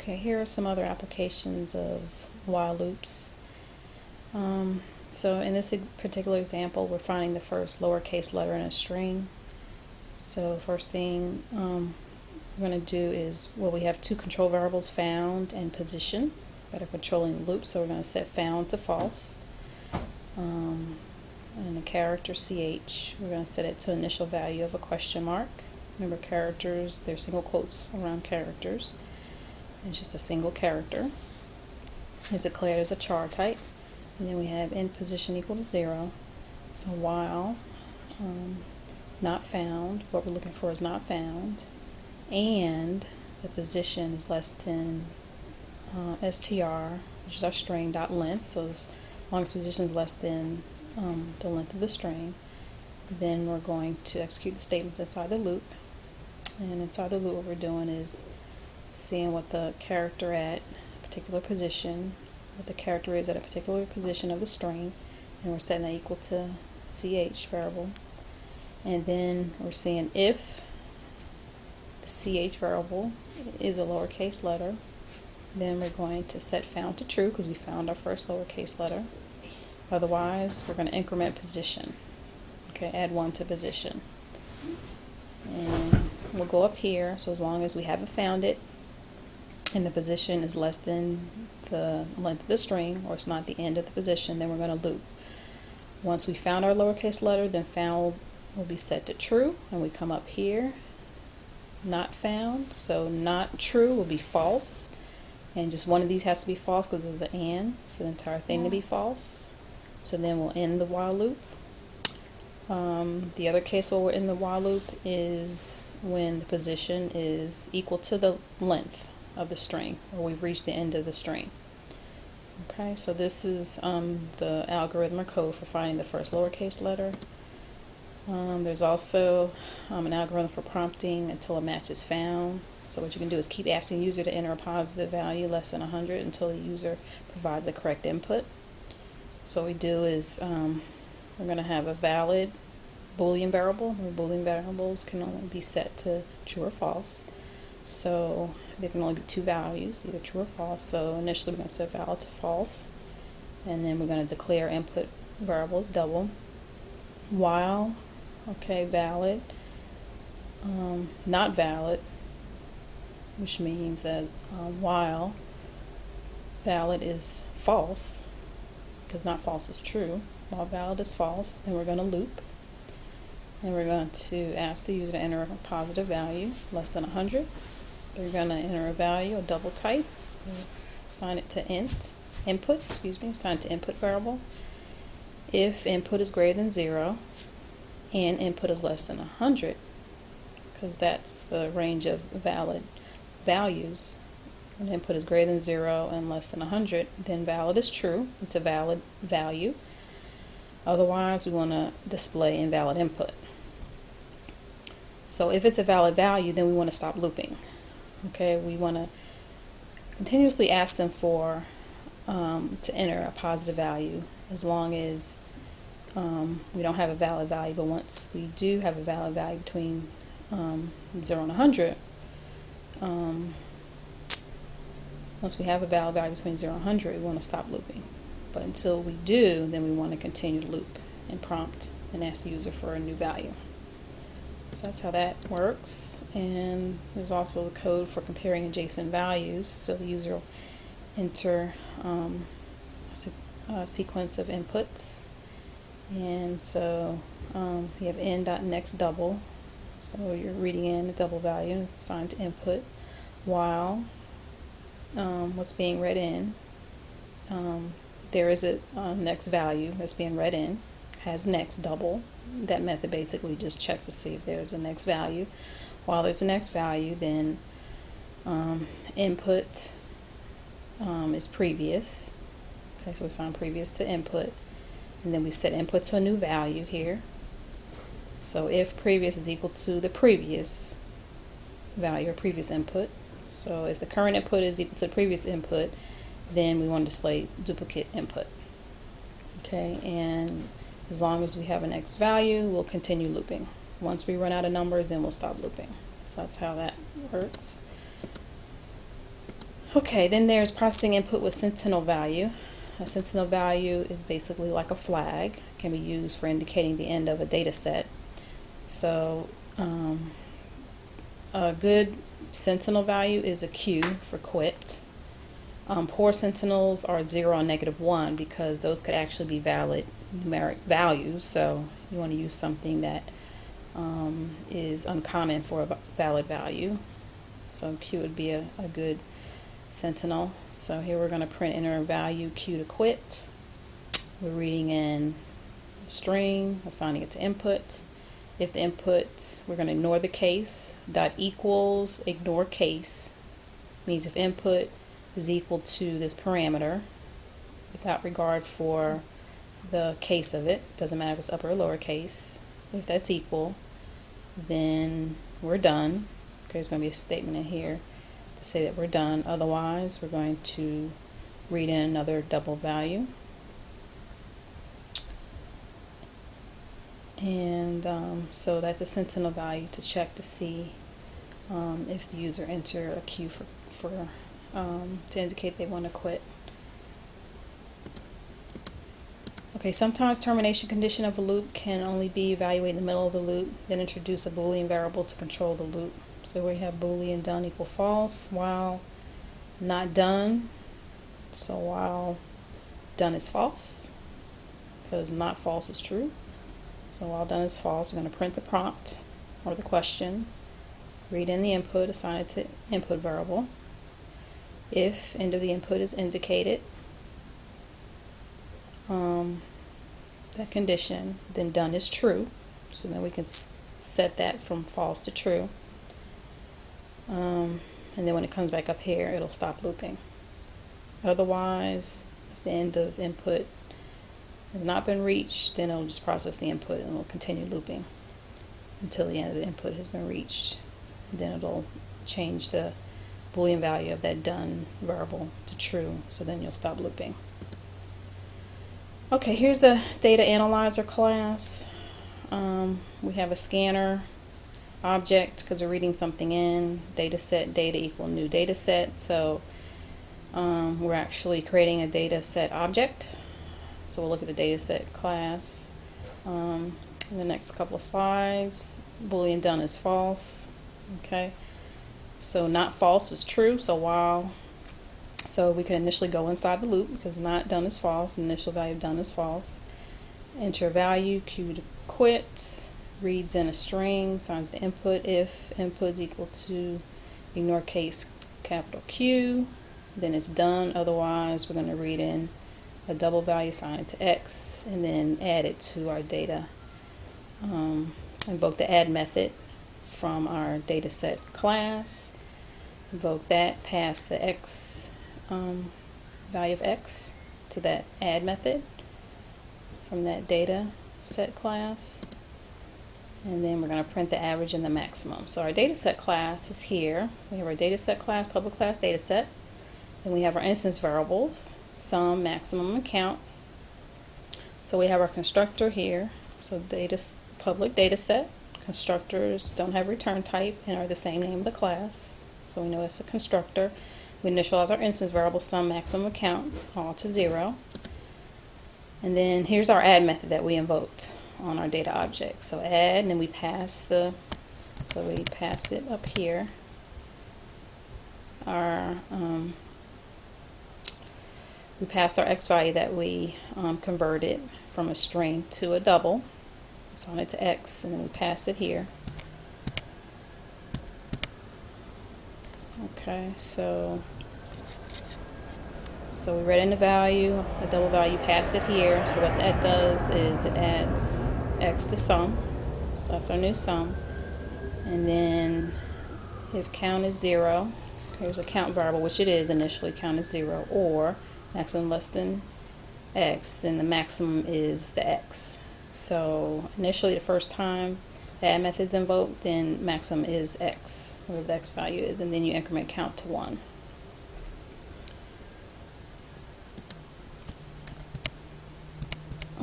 Okay, here are some other applications of while loops. So in this particular example, we're finding the first lowercase letter in a string. So first thing we're going to do is, well, we have two control variables, found and position, that are controlling the loop. So we're going to set found to false. And the character ch, we're going to set it to initial value of a question mark. Remember, characters, they're single quotes around characters. It's just a single character. Is declared as a char type. And then we have in position equal to 0. So while not found, what we're looking for is not found, and the position is less than str, which is our string dot length. So as long as position is less than the length of the string, then we're going to execute the statements inside the loop. And inside the loop, what we're doing is seeing what the character at a particular position, what the character is at a particular position of the string, and we're setting that equal to ch variable. And then we're seeing if the ch variable is a lowercase letter, then we're going to set found to true because we found our first lowercase letter. Otherwise, we're going to increment position. Okay, add 1 to position. And we'll go up here, so as long as we haven't found it, and the position is less than the length of the string, or it's not the end of the position, then we're going to loop. Once we found our lowercase letter, then found will be set to true, and we come up here, not found, so not true will be false, and just one of these has to be false because this is an and for the entire thing to be false. So then we'll end the while loop. The other case where we're in the while loop is when the position is equal to the length of the string, or we've reached the end of the string. Okay, so this is the algorithm or code for finding the first lowercase letter. There's also an algorithm for prompting until a match is found. So what you can do is keep asking the user to enter a positive value less than 100 until the user provides a correct input. So what we do is we're going to have a valid Boolean variable. Boolean variables can only be set to true or false. So there can only be two values, either true or false. So initially we're going to set valid to false, and then we're going to declare input variable as double. While, okay, valid, not valid, which means that while valid is false, because not false is true, while valid is false, then we're going to loop. And we're going to ask the user to enter a positive value, less than 100. They're going to enter a value, a double type, so assign it to input, assign it to input variable. If input is greater than 0 and input is less than 100, because that's the range of valid values, when input is greater than 0 and less than 100, then valid is true, it's a valid value. Otherwise, we want to display invalid input. So if it's a valid value, then we want to stop looping. Okay, we want to continuously ask them for to enter a positive value as long as we don't have a valid value. But once we do have a valid value between 0 and 100, once we have a valid value between 0 and 100, we want to stop looping. But until we do, then we want to continue to loop and prompt and ask the user for a new value. So that's how that works. And there's also the code for comparing adjacent values. So the user will enter a sequence of inputs. And so you have n.next double. So you're reading in a double value assigned to input, while what's being read in, there is a next value that's being read in, has next double. That method basically just checks to see if there's a next value. While there's a next value, then input is previous. Okay, so we assign previous to input, and then we set input to a new value here. So if previous is equal to the previous value or previous input, so if the current input is equal to the previous input, then we want to display duplicate input. Okay, and as long as we have an X value, we'll continue looping. Once we run out of numbers, then we'll stop looping. So that's how that works. Okay, then there's processing input with Sentinel value. A Sentinel value is basically like a flag. It can be used for indicating the end of a data set. So a good Sentinel value is a Q for quit. Poor Sentinels are 0 and -1 because those could actually be valid numeric values. So you want to use something that is uncommon for a valid value. So Q would be a good Sentinel. So here we're going to print enter value Q to quit. We're reading in a string, assigning it to input. If the input, we're going to ignore the case. Dot equals ignore case means if input is equal to this parameter without regard for the case of it, doesn't matter if it's upper or lower case. If that's equal, then we're done. Okay, there's going to be a statement in here to say that we're done. Otherwise, we're going to read in another double value. And so that's a Sentinel value to check to see if the user entered a Q to indicate they want to quit. Okay, sometimes termination condition of a loop can only be evaluated in the middle of the loop, then introduce a Boolean variable to control the loop. So we have Boolean done equal false, while not done. So while done is false, because not false is true. So while done is false, we're going to print the prompt or the question, read in the input, assign it to input variable. If end of the input is indicated, that condition, then done is true. So then we can set that from false to true. And then when it comes back up here, it'll stop looping. Otherwise, if the end of input has not been reached, then it'll just process the input and it'll continue looping until the end of the input has been reached. And then it'll change the Boolean value of that done variable to true, so then you'll stop looping. Okay, here's a DataAnalyzer class. We have a scanner object because we're reading something in. DataSet data equal new DataSet. So we're actually creating a DataSet object. So we'll look at the DataSet class in the next couple of slides. Boolean done is false. Okay, so not false is true. So we can initially go inside the loop because not done is false. Initial value of done is false. Enter a value Q to quit. Reads in a string, assigns the input. If input is equal to ignore case capital Q, then it's done. Otherwise, we're going to read in a double value, assign it to X, and then add it to our data. Invoke the add method from our DataSet class. Invoke that, pass the X value of X to that add method from that DataSet class. And then we're going to print the average and the maximum. So our DataSet class is here. We have our DataSet class, public class DataSet. Then we have our instance variables, sum, maximum, and count. So we have our constructor here. So public DataSet. Constructors don't have return type and are the same name of the class. So we know it's a constructor. We initialize our instance variable, sum, maximum, and count, all to 0. And then here's our add method that we invoked on our data object. So add, and then we pass we passed it up here. We passed our X value that we converted from a string to a double. Assign it to X, and then we pass it here. Okay, so we read in the value, a double value, passed it here. So what that does is it adds X to sum. So that's our new sum. And then if count is 0, here's a count variable, which it is initially, count is 0, or maximum less than X, then the maximum is the X. So initially, the first time the add method is invoked, then maximum is X, whatever the X value is, and then you increment count to 1.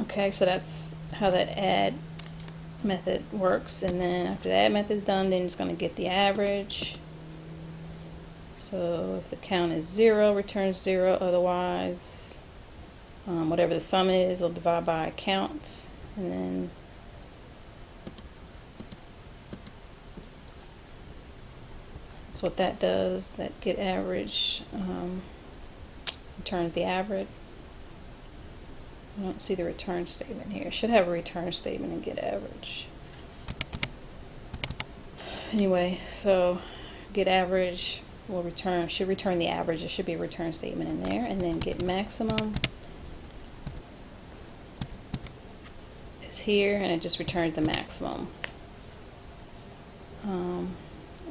Okay, so that's how that add method works. And then after the add method is done, then it's going to get the average. So if the count is 0, returns 0, otherwise whatever the sum is, it'll divide by count, and then that's what that does. That get average returns the average. I don't see the return statement here. It should have a return statement and get average. Anyway, so get average will should return the average. There should be a return statement in there, and then get maximum is here, and it just returns the maximum.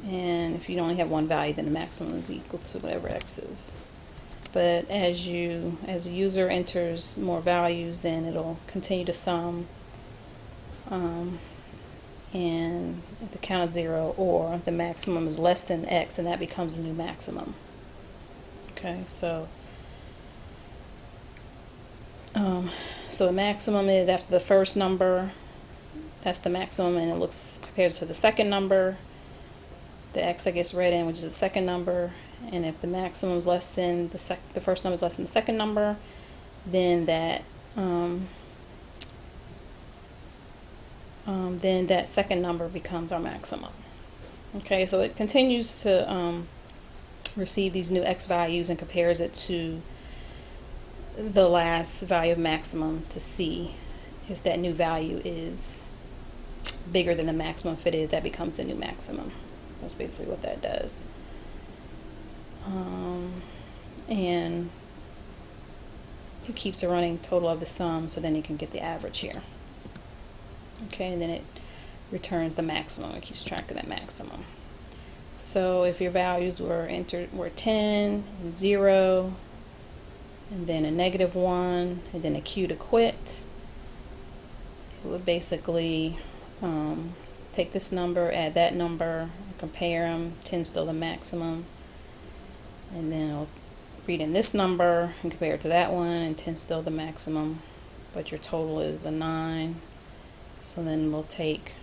And if you only have one value, then the maximum is equal to whatever x is. But as the user enters more values, then it'll continue to sum. And if the count is 0 or the maximum is less than x, then that becomes a new maximum. Okay, so the maximum is after the first number. That's the maximum, and it compares to the second number, the x that gets read in, which is the second number. And if the maximum is less than the first number is less than the second number, then that second number becomes our maximum. Okay, so it continues to receive these new x values and compares it to the last value of maximum to see if that new value is bigger than the maximum. If it is, that becomes the new maximum. That's basically what that does. And it keeps a running total of the sum, so then you can get the average here. Okay, and then it returns the maximum. It keeps track of that maximum. So if your values were 10 and 0, and then a -1, and then a Q to quit, it would basically take this number, add that number, compare them. 10 still the maximum, and then it'll read in this number and compare it to that one, and 10 still the maximum, but your total is a 9. So then we'll take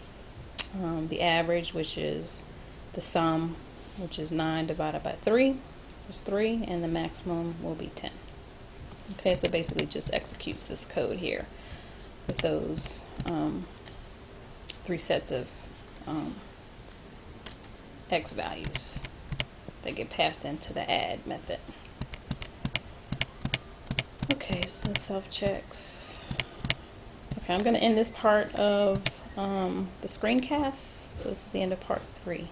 the average, which is the sum, which is 9 divided by 3, is 3, and the maximum will be 10. Okay, so basically just executes this code here with those 3 sets of x values that get passed into the add method. Okay, so self-checks. Okay, I'm going to end this part of the screencast. So this is the end of part 3.